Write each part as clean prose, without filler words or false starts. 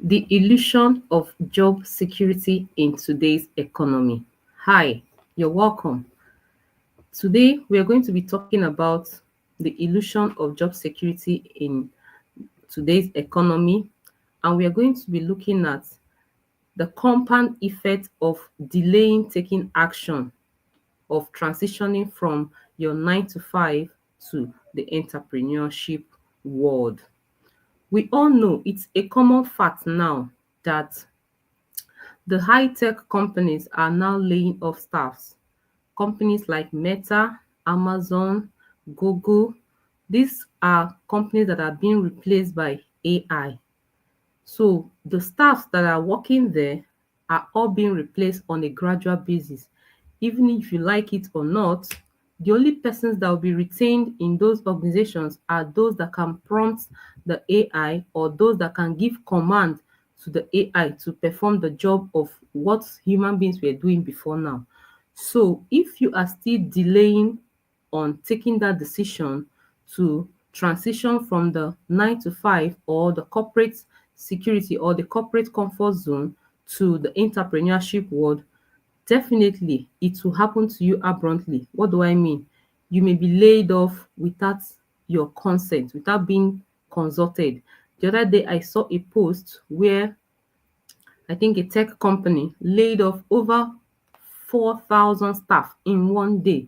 The illusion of job security in today's economy. Hi, you're welcome. Today, we are going to be talking about the illusion of job security in today's economy, and we are going to be looking at the compound effect of delaying taking action, of transitioning from your 9 to 5 to the entrepreneurship world. We all know it's a common fact now that the high-tech companies are now laying off staffs. Companies like Meta, Amazon, Google, these are companies that are being replaced by AI. So the staffs that are working there are all being replaced on a gradual basis. Even if you like it or not, the only persons that will be retained in those organizations are those that can prompt the AI or those that can give command to the AI to perform the job of what human beings were doing before now. So if you are still delaying on taking that decision to transition from the 9 to 5 or the corporate security or the corporate comfort zone to the entrepreneurship world, definitely it will happen to you abruptly. What do I mean? You may be laid off without your consent, without being consulted. The other day, I saw a post where I think a tech company laid off over 4,000 staff in one day.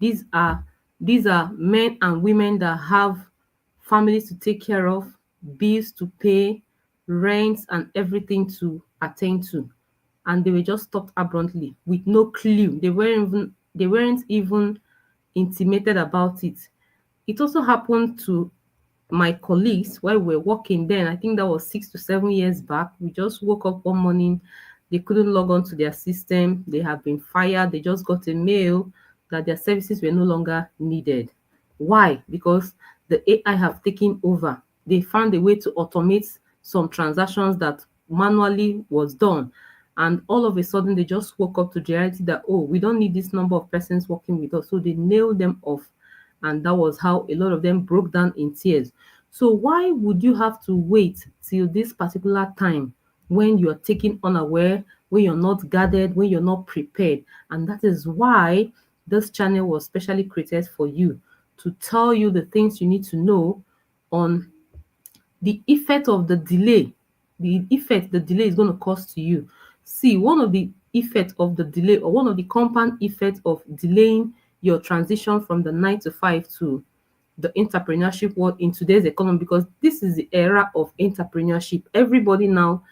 These are these are men and women that have families to take care of, bills to pay, rents and everything to attend to. And they were just stopped abruptly with no clue. They weren't even intimated about it. It also happened to my colleagues while we were working then. I think that was 6 to 7 years back. We just woke up one morning, they couldn't log on to their system, they have been fired, they just got a mail that their services were no longer needed. Why? Because the AI have taken over. They found a way to automate some transactions that manually was done. And all of a sudden, they just woke up to the reality that, oh, we don't need this number of persons working with us. So they nailed them off. And that was how a lot of them broke down in tears. So why would you have to wait till this particular time when you're taken unaware, when you're not guarded, when you're not prepared? And that is why this channel was specially created for you, to tell you the things you need to know on the effect of the effect the delay is going to cause to you. See, one of the effect of the delay, or one of the compound effects of delaying your transition from the 9 to 5 to the entrepreneurship world in today's economy, because this is the era of entrepreneurship. Everybody now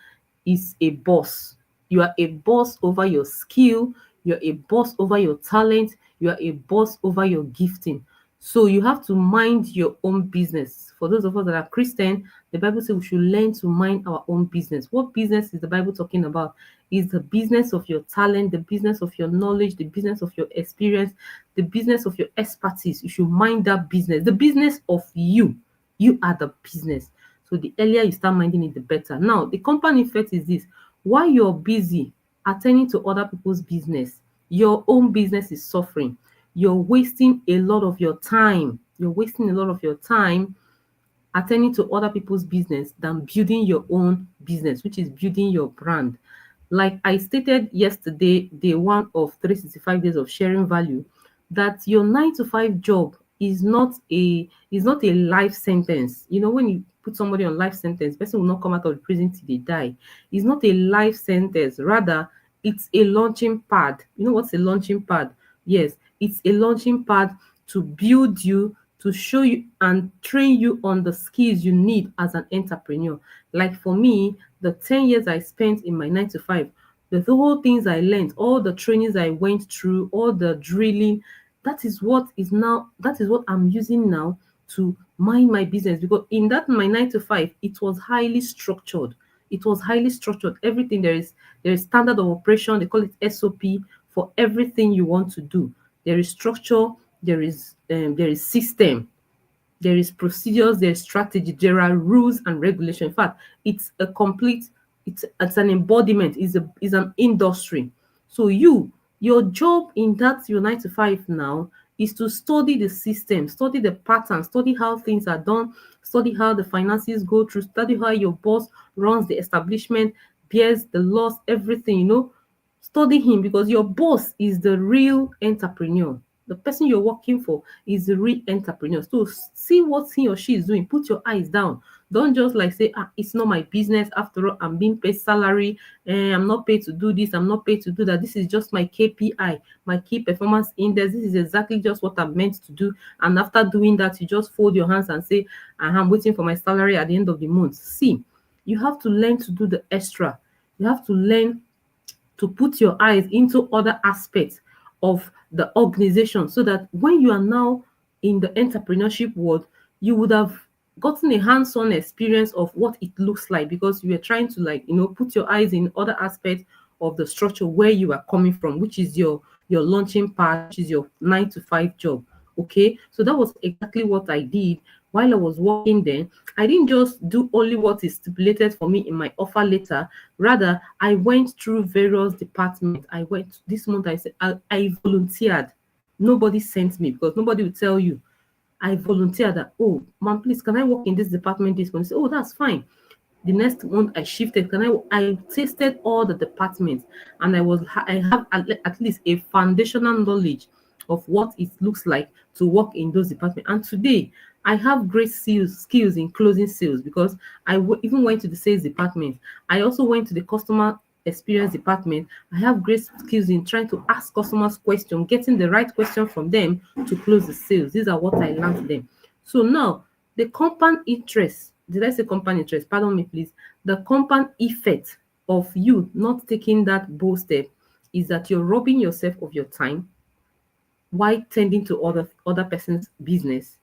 is a boss. You are a boss over your skill, you're a boss over your talent, you are a boss over your gifting. So you have to mind your own business. For those of us that are Christian, the Bible says we should learn to mind our own business. What business is the Bible talking about? Is the business of your talent, the business of your knowledge, the business of your experience, the business of your expertise. You should mind that business, the business of you. You are the business. So the earlier you start minding it, the better. Now, the compound effect is this: while you're busy attending to other people's business, your own business is suffering. You're wasting a lot of your time. You're wasting a lot of your time attending to other people's business than building your own business, which is building your brand. Like I stated yesterday, day one of 365 days of sharing value, that your 9 to 5 job is not a life sentence. You know, when you put somebody on life sentence, person will not come out of the prison till they die. It's not a life sentence. Rather, it's a launching pad. You know what's a launching pad? Yes, it's a launching pad to build you, to show you and train you on the skills you need as an entrepreneur. Like for me, the 10 years I spent in my 9 to 5, the whole things I learned, all the trainings I went through, all the drilling, that is what I'm using now to mind my business. Because in that my 9 to 5, it was highly structured. It was highly structured. Everything, there is standard of operation. They call it SOP for everything you want to do. There is structure, there is system, there is procedures, there is strategy, there are rules and regulation. In fact, it's a complete, it's an embodiment, is an industry. So your job in that your 9 to 5 now is to study the system, study the pattern, study how things are done, study how the finances go through, study how your boss runs the establishment, bears the loss, everything, study him, because your boss is the real entrepreneur. The person you're working for is the real entrepreneur. So see what he or she is doing. Put your eyes down. Don't just like say, it's not my business. After all, I'm being paid salary. I'm not paid to do this. I'm not paid to do that. This is just my KPI, my key performance index. This is exactly just what I'm meant to do. And after doing that, you just fold your hands and say, I'm waiting for my salary at the end of the month. See, you have to learn to do the extra. You have to learn to put your eyes into other aspects of the organization, so that when you are now in the entrepreneurship world, you would have gotten a hands-on experience of what it looks like, because you are trying to put your eyes in other aspects of the structure where you are coming from, which is your launching part, which is your 9 to 5 job. Okay, so that was exactly what I did while I was working there. I didn't just do only what is stipulated for me in my offer letter. Rather, I went through various departments. I went this month. I said I volunteered. Nobody sent me, because nobody will tell you. I volunteered that, oh, ma'am, please, can I work in this department this month? Say, oh, that's fine. The next month I shifted. I tasted all the departments, and I have at least a foundational knowledge of what it looks like to work in those departments. And today I have great skills in closing sales, because even went to the sales department. I also went to the customer experience department. I have great skills in trying to ask customers questions, getting the right question from them to close the sales. These are what I learned them. So now the compound interest, did I say compound interest? Pardon me, please. The compound effect of you not taking that bold step is that you're robbing yourself of your time while tending to other person's business.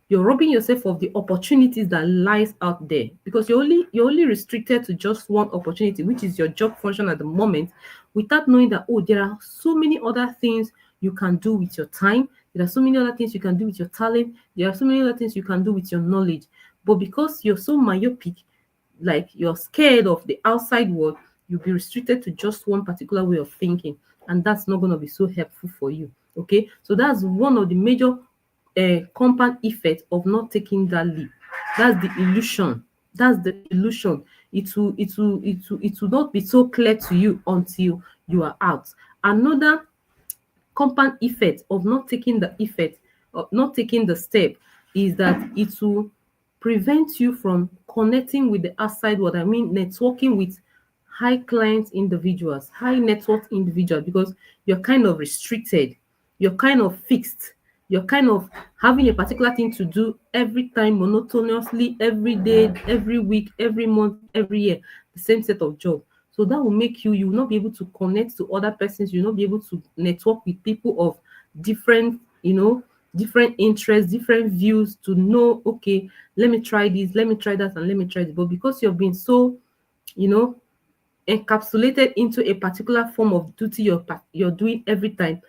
You're robbing yourself of the opportunities that lies out there, because you're only restricted to just one opportunity, which is your job function at the moment, without knowing that, oh, there are so many other things you can do with your time. There are so many other things you can do with your talent. There are so many other things you can do with your knowledge. But because you're so myopic, like you're scared of the outside world, you'll be restricted to just one particular way of thinking, and that's not going to be so helpful for you. Okay, so that's one of the major compound effect of not taking that leap. That's the illusion. That's the illusion. It will not be so clear to you until you are out. Another compound effect of not taking the step, is that it will prevent you from connecting with the outside world. I mean, networking with high client individuals, high net worth individuals, because you're kind of restricted, you're kind of fixed, you're kind of having a particular thing to do every time, monotonously, every day, every week, every month, every year, the same set of job. So that will make you will not be able to connect to other persons. You'll not be able to network with people of different, different interests, different views, to know, okay, let me try this, let me try that, and let me try this. But because you've been so, you know, encapsulated into a particular form of duty you're doing every time,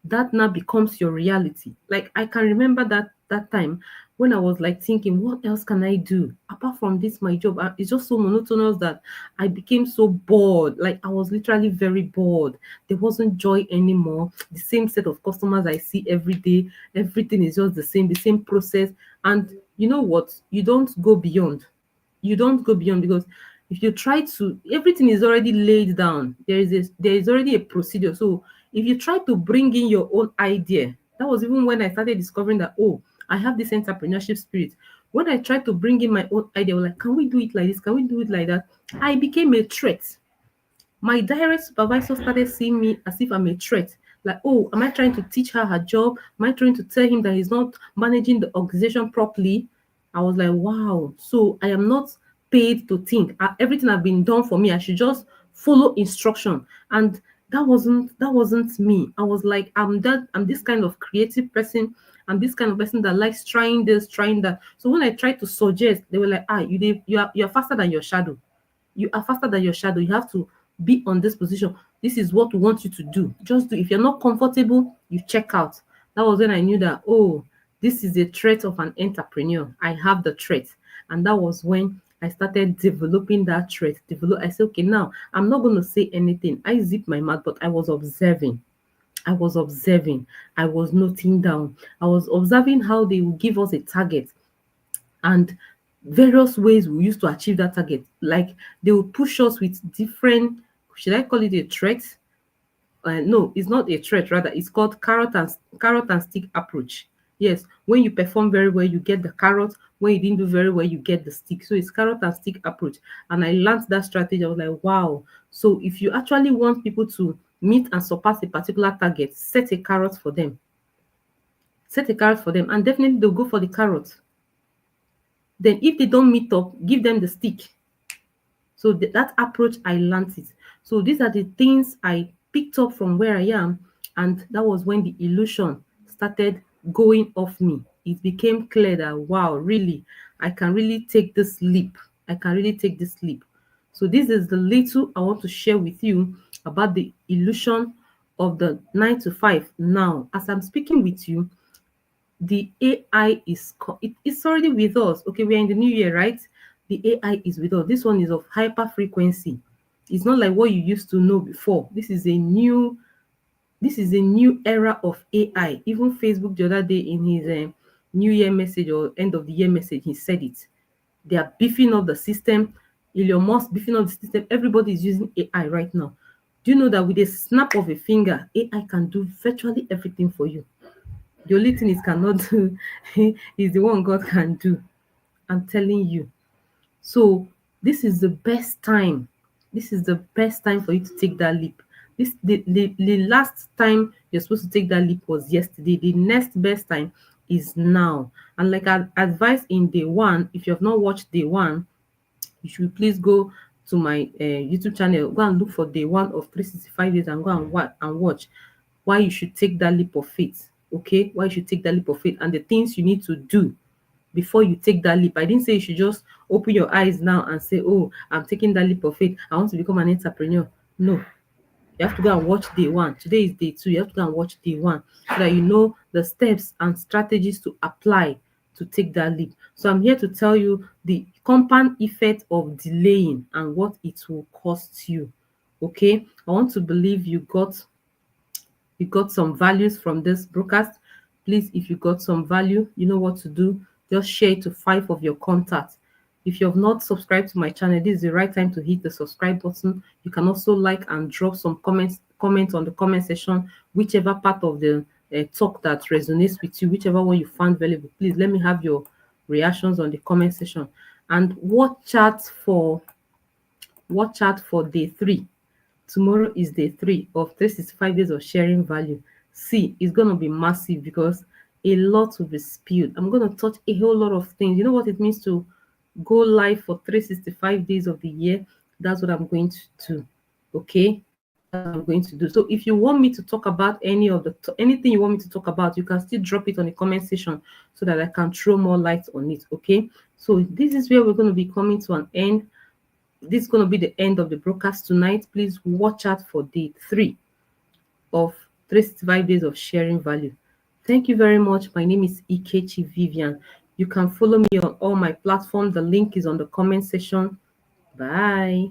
that now becomes your reality. Like, I can remember that time when I was like thinking, what else can I do apart from this? My job, it's just so monotonous that I became so bored. Like, I was literally very bored. There wasn't joy anymore. The same set of customers I see every day, everything is just the same process. And you know what? You don't go beyond, because if you try to, everything is already laid down. There is already a procedure. So if you try to bring in your own idea, that was even when I started discovering that, oh, I have this entrepreneurship spirit. When I tried to bring in my own idea, I was like, can we do it like this, can we do it like that? I became a threat. My direct supervisor started seeing me as if I'm a threat. Like, oh, am I trying to teach her job? Am I trying to tell him that he's not managing the organization properly? I was like, wow. So I am not paid to think. Everything has been done for me. I should just follow instruction. And that wasn't me. I was like, I'm this kind of creative person. I'm this kind of person that likes trying this, trying that. So when I tried to suggest, they were like, you are faster than your shadow. You are faster than your shadow. You have to be on this position. This is what we want you to do. Just do. If you're not comfortable, you check out. That was when I knew that, oh, this is a trait of an entrepreneur. I have the trait. And that was when I started developing that trait. I said, okay, now I'm not going to say anything. I zipped my mouth, but I was observing. I was observing, I was noting down, I was observing how they will give us a target and various ways we used to achieve that target. Like they will push us with different, should I call it a threat? No, it's not a threat, rather it's called carrot and stick approach. Yes, when you perform very well you get the carrot, when you didn't do very well you get the stick. So it's carrot and stick approach. And I learned that strategy. I was like, wow. So if you actually want people to meet and surpass a particular target, set a carrot for them, and definitely they'll go for the carrot. Then if they don't meet up, give them the stick. So that approach, I learned it. So these are the things I picked up from where I am, and that was when the illusion started going off me. It became clear that wow, really, I can really take this leap. I can really take this leap. So this is the little I want to share with you about the illusion of the 9 to 5. Now, as I'm speaking with you, the AI it's already with us. Okay, we're in the new year, right? The AI is with us. This one is of hyper frequency. It's not like what you used to know before. This is a new era of AI. Even Facebook the other day in his New Year message or end of the year message, he said it. They are beefing up the system. Elon Musk beefing up the system. Everybody is using AI right now. Do you know that with a snap of a finger, AI can do virtually everything for you? The only thing it cannot do is the one God can do. I'm telling you. So this is the best time. This is the best time for you to take that leap. The last time you're supposed to take that leap was yesterday. The next best time is now. And like I advised in day one, if you have not watched day one, you should please go to my YouTube channel, go and look for day one of 365 days and go and watch why you should take that leap of faith. Okay, why you should take that leap of faith and the things you need to do before you take that leap. I didn't say you should just open your eyes now and say, oh, I'm taking that leap of faith, I want to become an entrepreneur. No, you have to go and watch day one. Today is day two. You have to go and watch day one so that you know the steps and strategies to apply to take that leap. So I'm here to tell you the compound effect of delaying and what it will cost you. Okay, I want to believe you got some values from this broadcast. Please, if you got some value, you know what to do. Just share it to 5 of your contacts. If you have not subscribed to my channel, this is the right time to hit the subscribe button. You can also like and drop some comments on the comment section, whichever part of the talk that resonates with you, whichever one you found valuable. Please let me have your reactions on the comment section. And watch out for day 3. Tomorrow is day 3 of 365 days of sharing value. See, it's going to be massive because a lot will be spilled. I'm going to touch a whole lot of things. You know what it means to go live for 365 days of the year? That's what I'm going to do. Okay? That's what I'm going to do. So if you want me to talk about anything you want me to talk about, you can still drop it on the comment section so that I can throw more light on it. Okay? So this is where we're going to be coming to an end. This is going to be the end of the broadcast tonight. Please watch out for day 3 of 365 days of sharing value. Thank you very much. My name is Ikechi Vivian. You can follow me on all my platforms. The link is on the comment section. Bye.